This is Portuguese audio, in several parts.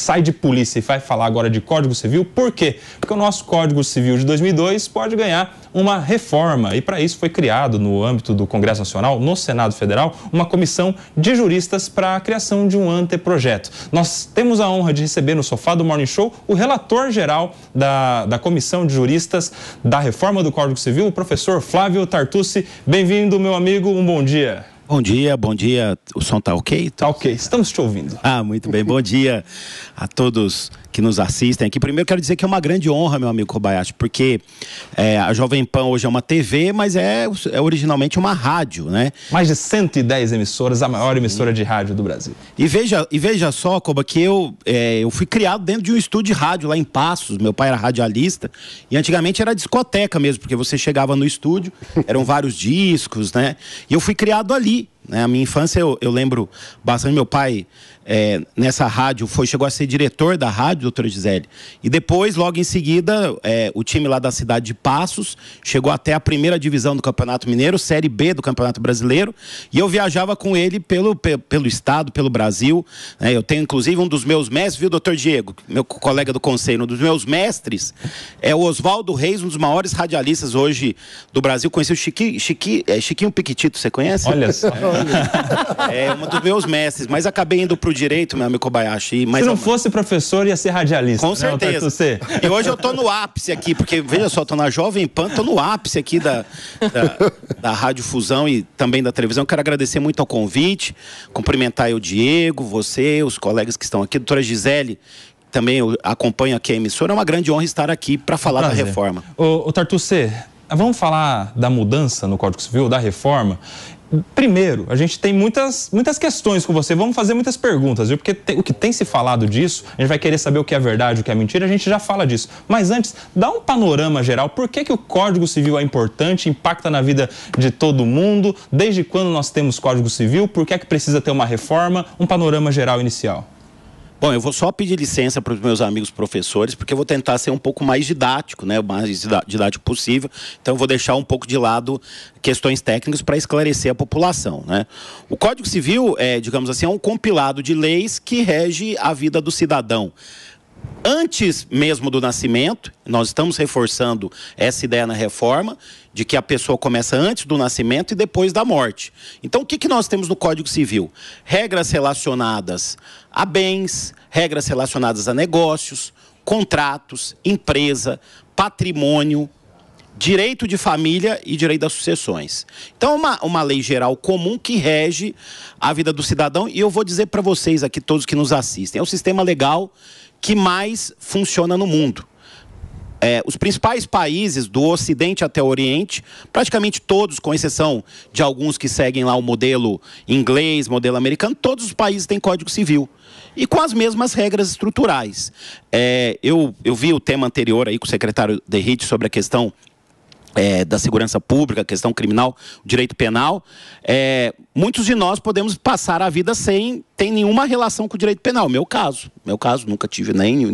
sai de polícia e vai falar agora de Código Civil. Por quê? Porque o nosso Código Civil de 2002 pode ganhar uma reforma e para isso foi criado no âmbito do Congresso Nacional, no Senado Federal, uma comissão de juristas para a criação de um anteprojeto. Nós temos a honra de receber no sofá do Morning Show o relator geral da comissão de juristas da reforma do Código Civil, o professor Flávio Tartucci. Bem-vindo, meu amigo, um bom dia. Bom dia. O som tá ok? Tá ok, estamos te ouvindo. Muito bem. Bom dia a todos que nos assistem aqui. Primeiro quero dizer que é uma grande honra, meu amigo Kobayashi, porque a Jovem Pan hoje é uma TV, mas é originalmente uma rádio, né? Mais de 110 emissoras, a maior emissora de rádio do Brasil. E veja só, Koba, que eu fui criado dentro de um estúdio de rádio lá em Passos. Meu pai era radialista e antigamente era discoteca mesmo, porque você chegava no estúdio, eram vários discos, né? E eu fui criado ali. A minha infância, eu lembro bastante, meu pai nessa rádio chegou a ser diretor da rádio, doutora Gisele, e depois, logo em seguida, o time lá da cidade de Passos chegou até a primeira divisão do Campeonato Mineiro, Série B do Campeonato Brasileiro, e eu viajava com ele pelo estado, pelo Brasil, né? Eu tenho inclusive um dos meus mestres, viu, doutor Diego, meu colega do conselho, um dos meus mestres é o Oswaldo Reis, um dos maiores radialistas hoje do Brasil, conheci o Chiquinho Piquitito, você conhece? Olha só. É um dos meus mestres, mas acabei indo pro direito, meu amigo Kobayashi. Se não fosse professor, ia ser radialista. Com certeza. E hoje eu tô no ápice aqui, porque, veja só, tô na Jovem Pan, tô no ápice aqui da Rádio Fusão e também da televisão. Quero agradecer muito ao convite, cumprimentar o Diego, você, os colegas que estão aqui, doutora Gisele, também eu acompanho aqui a emissora. É uma grande honra estar aqui para falar da reforma. Ô Tartucci, vamos falar da mudança no Código Civil, da reforma. Primeiro, a gente tem muitas questões com você, vamos fazer muitas perguntas, viu? Porque o que tem se falado disso, a gente vai querer saber o que é verdade, o que é mentira, a gente já fala disso. Mas antes, dá um panorama geral, por que o Código Civil é importante, impacta na vida de todo mundo, desde quando nós temos Código Civil, por que é que precisa ter uma reforma, um panorama geral inicial. Bom, eu vou só pedir licença para os meus amigos professores, porque eu vou tentar ser um pouco mais didático, né? O mais didático possível. Então, eu vou deixar um pouco de lado questões técnicas para esclarecer a população, né? O Código Civil, digamos assim, é um compilado de leis que rege a vida do cidadão. Antes mesmo do nascimento, nós estamos reforçando essa ideia na reforma, de que a pessoa começa antes do nascimento e depois da morte. Então, o que nós temos no Código Civil? Regras relacionadas a bens, regras relacionadas a negócios, contratos, empresa, patrimônio, direito de família e direito das sucessões. Então, uma lei geral comum que rege a vida do cidadão, e eu vou dizer para vocês aqui, todos que nos assistem, é o sistema legal que mais funciona no mundo. Os principais países do Ocidente até o Oriente, praticamente todos, com exceção de alguns que seguem lá o modelo inglês, modelo americano, todos os países têm Código Civil. E com as mesmas regras estruturais. Eu vi o tema anterior aí com o secretário Derrite sobre a questão da segurança pública, a questão criminal, o direito penal. Muitos de nós podemos passar a vida sem ter nenhuma relação com o direito penal. Meu caso, nunca tive nem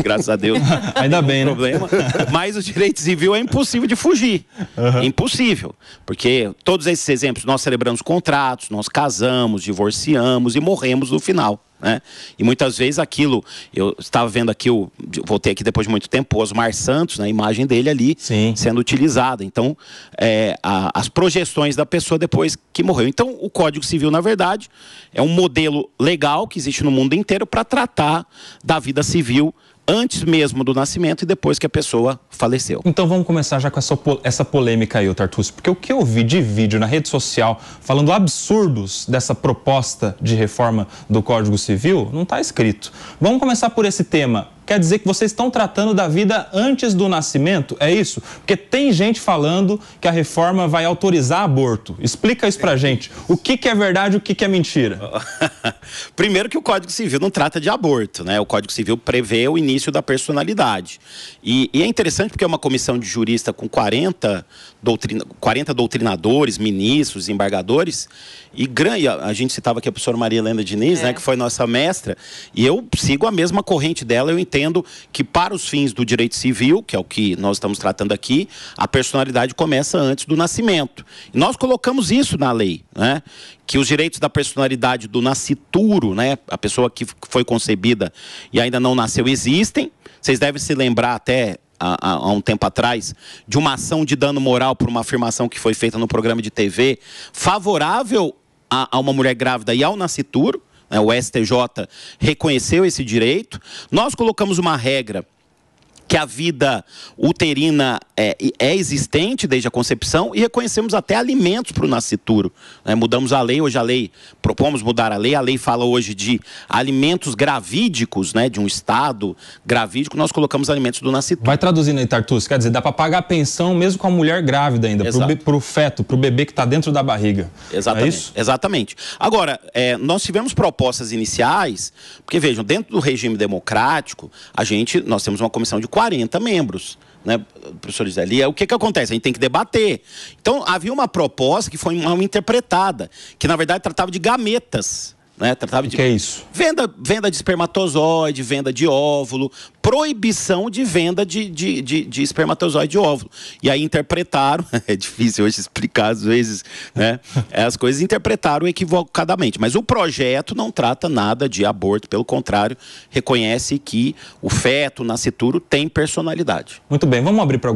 graças a Deus, ainda bem, problema. Mas o direito civil é impossível de fugir. Uhum. Impossível. Porque todos esses exemplos, nós celebramos contratos, nós casamos, divorciamos e morremos no final. Né? E muitas vezes aquilo, eu estava vendo aqui, voltei aqui depois de muito tempo, o Osmar Santos, né, a imagem dele ali, sim, sendo utilizada. Então, as projeções da pessoa depois que morreu. Então, o Código Civil, na verdade, é um modelo legal que existe no mundo inteiro para tratar da vida civil antes mesmo do nascimento e depois que a pessoa faleceu. Então vamos começar já com essa polêmica aí, Tartucci, porque o que eu vi de vídeo na rede social falando absurdos dessa proposta de reforma do Código Civil, não está escrito. Vamos começar por esse tema. Quer dizer que vocês estão tratando da vida antes do nascimento? É isso? Porque tem gente falando que a reforma vai autorizar aborto. Explica isso pra gente. O que é verdade e o que é mentira? Primeiro que o Código Civil não trata de aborto, né? O Código Civil prevê o início da personalidade. E é interessante porque é uma comissão de jurista com 40 doutrinadores, ministros, embargadores, e a gente citava aqui a professora Maria Helena Diniz, né, que foi nossa mestra, e eu sigo a mesma corrente dela, eu entendo entendo que para os fins do direito civil, que é o que nós estamos tratando aqui, a personalidade começa antes do nascimento. E nós colocamos isso na lei, né? Que os direitos da personalidade do nascituro, né? A pessoa que foi concebida e ainda não nasceu, existem. Vocês devem se lembrar até há um tempo atrás de uma ação de dano moral por uma afirmação que foi feita no programa de TV favorável a uma mulher grávida e ao nascituro. O STJ reconheceu esse direito. Nós colocamos uma regra que a vida uterina é existente desde a concepção e reconhecemos até alimentos para o nascituro. Mudamos a lei, hoje a lei, propomos mudar a lei fala hoje de alimentos gravídicos, né, de um estado gravídico, nós colocamos alimentos do nascituro. Vai traduzindo aí, Tartucci, quer dizer, dá para pagar a pensão mesmo com a mulher grávida ainda, para o feto, para o bebê que está dentro da barriga. Exatamente, é isso? Exatamente. Agora, nós tivemos propostas iniciais, porque vejam, dentro do regime democrático, nós temos uma comissão de 40 membros, né, professor José? E o que acontece? A gente tem que debater. Então, havia uma proposta que foi mal interpretada, que na verdade tratava de gametas. Né? Tratava de que é isso? Venda de espermatozoide, venda de óvulo, proibição de venda de espermatozoide e óvulo. E aí interpretaram, é difícil hoje explicar às vezes, né? As coisas interpretaram equivocadamente. Mas o projeto não trata nada de aborto, pelo contrário, reconhece que o feto, o nascituro, tem personalidade. Muito bem, vamos abrir para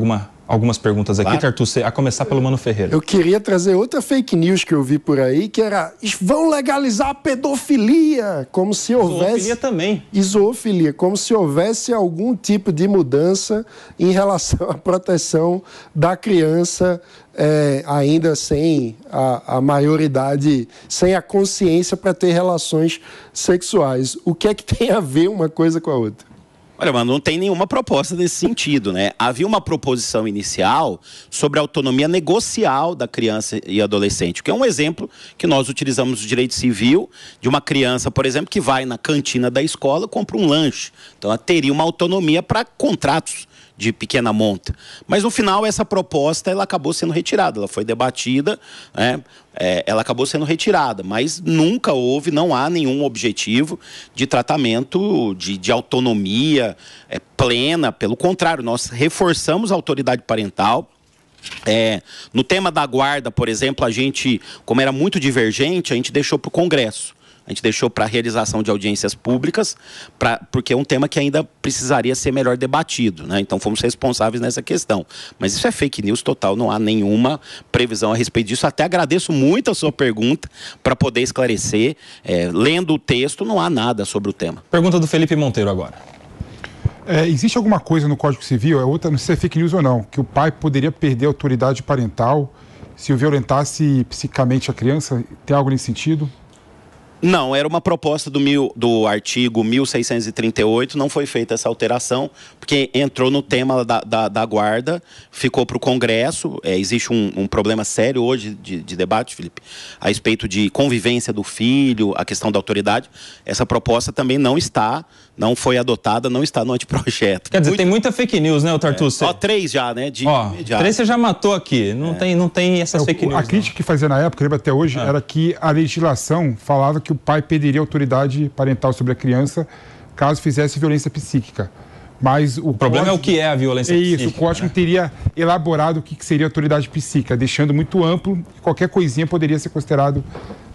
algumas perguntas aqui, Claro. Tartucci, a começar pelo Mano Ferreira. Eu queria trazer outra fake news que eu vi por aí, que era: vão legalizar a pedofilia, como se houvesse... Zoofilia também. E zoofilia, como se houvesse algum tipo de mudança em relação à proteção da criança ainda sem a maioridade, sem a consciência para ter relações sexuais. O que é que tem a ver uma coisa com a outra? Olha, mas não tem nenhuma proposta nesse sentido, né? Havia uma proposição inicial sobre a autonomia negocial da criança e adolescente, que é um exemplo que nós utilizamos no direito civil de uma criança, por exemplo, que vai na cantina da escola, compra um lanche. Então, ela teria uma autonomia para contratos de pequena monta. Mas, no final, essa proposta ela acabou sendo retirada. Ela foi debatida, né? Ela acabou sendo retirada, mas nunca houve, não há nenhum objetivo de tratamento de autonomia plena. Pelo contrário, nós reforçamos a autoridade parental. No tema da guarda, por exemplo, a gente, como era muito divergente, a gente deixou para o Congresso. A gente deixou para a realização de audiências públicas, porque é um tema que ainda precisaria ser melhor debatido, né? Então, fomos responsáveis nessa questão. Mas isso é fake news total, não há nenhuma previsão a respeito disso. Até agradeço muito a sua pergunta para poder esclarecer. Lendo o texto, não há nada sobre o tema. Pergunta do Felipe Monteiro agora. Existe alguma coisa no Código Civil, outra, não sei se é fake news ou não, que o pai poderia perder a autoridade parental se o violentasse psicamente a criança? Tem algo nesse sentido? Não, era uma proposta do artigo 1638, não foi feita essa alteração, porque entrou no tema da guarda, ficou para o Congresso. Existe um problema sério hoje de debate, Felipe, a respeito de convivência do filho, a questão da autoridade. Essa proposta também não foi adotada, não está no anteprojeto. Quer dizer, tem muita fake news, né, o Tartucci? 3 já, né? 3 você já matou aqui, não tem essas fake news. A crítica que fazia na época, lembra até hoje, era que a legislação falava que o pai perderia a autoridade parental sobre a criança caso fizesse violência psíquica. Mas o problema é o que é a violência psíquica. Isso, o código teria elaborado o que seria autoridade psíquica, deixando muito amplo, qualquer coisinha poderia ser considerado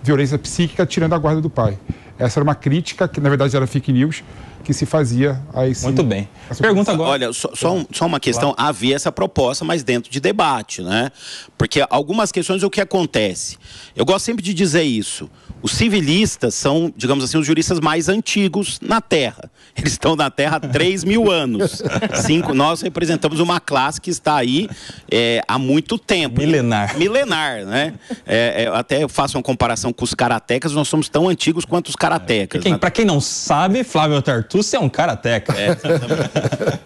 violência psíquica, tirando a guarda do pai. Essa era uma crítica, que na verdade era fake news, que se fazia a esse... Muito bem. Pergunta agora. Olha, só uma questão. Claro. Havia essa proposta, mas dentro de debate, né? Porque algumas questões, o que acontece? Eu gosto sempre de dizer isso. Os civilistas são, digamos assim, os juristas mais antigos na Terra. Eles estão na Terra há 3.000 anos. Nós representamos uma classe que está aí há muito tempo. Milenar, né? Eu até faço uma comparação com os karatecas, nós somos tão antigos quanto os karatecas. Para quem não sabe, Flávio Tartucci é um karateca.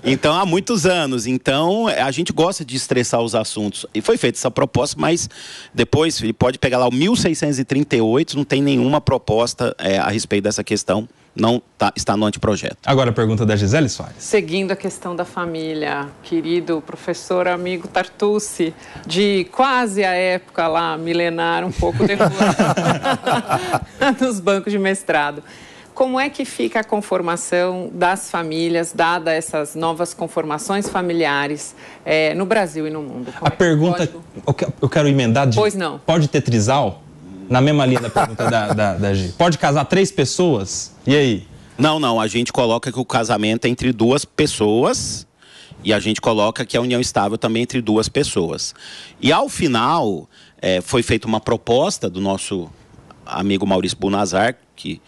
Então, há muitos anos. Então, a gente gosta de estressar os assuntos. E foi feita essa proposta, mas depois, ele pode pegar lá o 1638, não tem nenhuma proposta a respeito dessa questão. Não está no anteprojeto. Agora a pergunta da Gisele Soares. Seguindo a questão da família, querido professor amigo Tartucci, de quase a época lá, milenar, um pouco depois, nos bancos de mestrado. Como é que fica a conformação das famílias, dada essas novas conformações familiares no Brasil e no mundo? A pergunta, eu quero emendar de... Pois não. Pode ter trisal? Na mesma linha da pergunta da Gi. Pode casar 3 pessoas? E aí? Não. A gente coloca que o casamento é entre 2 pessoas e a gente coloca que a união estável também entre 2 pessoas. E ao final, foi feita uma proposta do nosso amigo Maurício Bunazar, que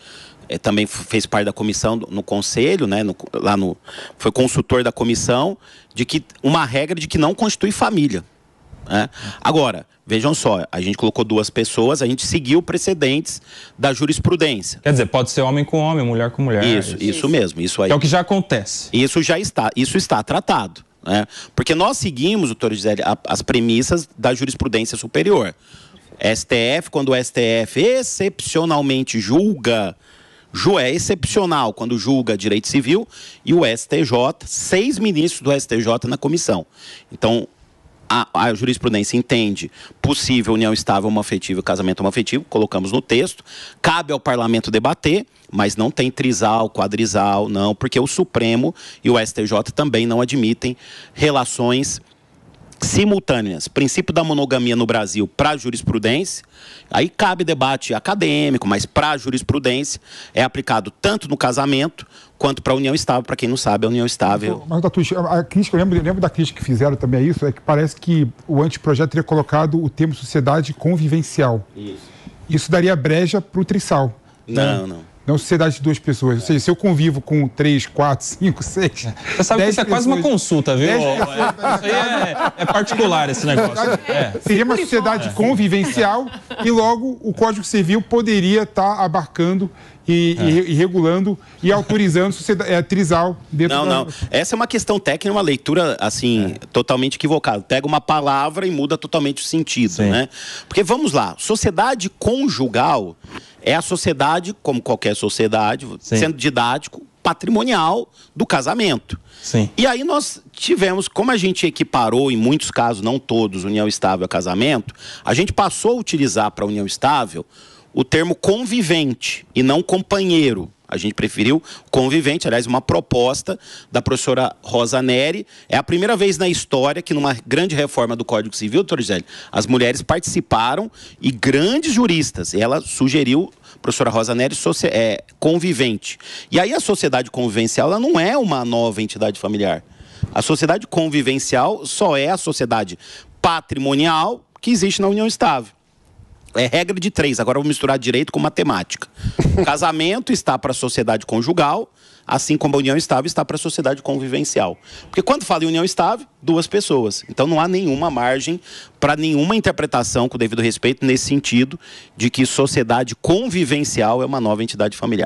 também fez parte da comissão no conselho, né, foi consultor da comissão, de que uma regra de que não constitui família. Né? Agora, vejam só, a gente colocou 2 pessoas, a gente seguiu precedentes da jurisprudência. Quer dizer, pode ser homem com homem, mulher com mulher. Isso mesmo. Isso aí. Que é o que já acontece. Isso está tratado. Né? Porque nós seguimos, doutor Gisele, as premissas da jurisprudência superior. STF, quando o STF excepcionalmente julga, é excepcional quando julga direito civil, e o STJ, 6 ministros do STJ na comissão. Então, a jurisprudência entende possível união estável homoafetiva e casamento homoafetivo, colocamos no texto, cabe ao parlamento debater, mas não tem trisal, quadrisal, não, porque o Supremo e o STJ também não admitem relações simultâneas. Princípio da monogamia no Brasil para a jurisprudência, aí cabe debate acadêmico, mas para a jurisprudência é aplicado tanto no casamento quanto para a união estável. Para quem não sabe, a união estável... Mas, doutor, a crítica, eu lembro da crítica que fizeram também a isso, é que parece que o anteprojeto teria colocado o termo sociedade convivencial. Isso daria brecha para o trisal. Não sociedade de 2 pessoas. Ou seja, se eu convivo com 3, 4, 5, 6... Você sabe que isso é quase uma consulta, viu? Isso aí é particular, esse negócio. Seria uma sociedade convivencial e logo o Código Civil poderia estar abarcando e regulando e autorizando trisal dentro Não. Essa é uma questão técnica, uma leitura, assim, totalmente equivocada. Pega uma palavra e muda totalmente o sentido, né? Porque, vamos lá, sociedade conjugal é a sociedade, como qualquer sociedade, sendo didático, patrimonial do casamento. Sim. E aí nós tivemos, como a gente equiparou, em muitos casos, não todos, união estável a casamento, a gente passou a utilizar para união estável o termo convivente e não companheiro. A gente preferiu convivente, aliás, uma proposta da professora Rosa Neri. É a primeira vez na história que, numa grande reforma do Código Civil, doutor Gisele, as mulheres participaram e grandes juristas. Ela sugeriu, professora Rosa Neri, convivente. E aí a sociedade convivencial, ela não é uma nova entidade familiar. A sociedade convivencial só é a sociedade patrimonial que existe na união estável. É regra de 3, agora eu vou misturar direito com matemática. O casamento está para a sociedade conjugal, assim como a união estável está para a sociedade convivencial. Porque quando fala em união estável, 2 pessoas. Então não há nenhuma margem para nenhuma interpretação, com o devido respeito, nesse sentido de que sociedade convivencial é uma nova entidade familiar.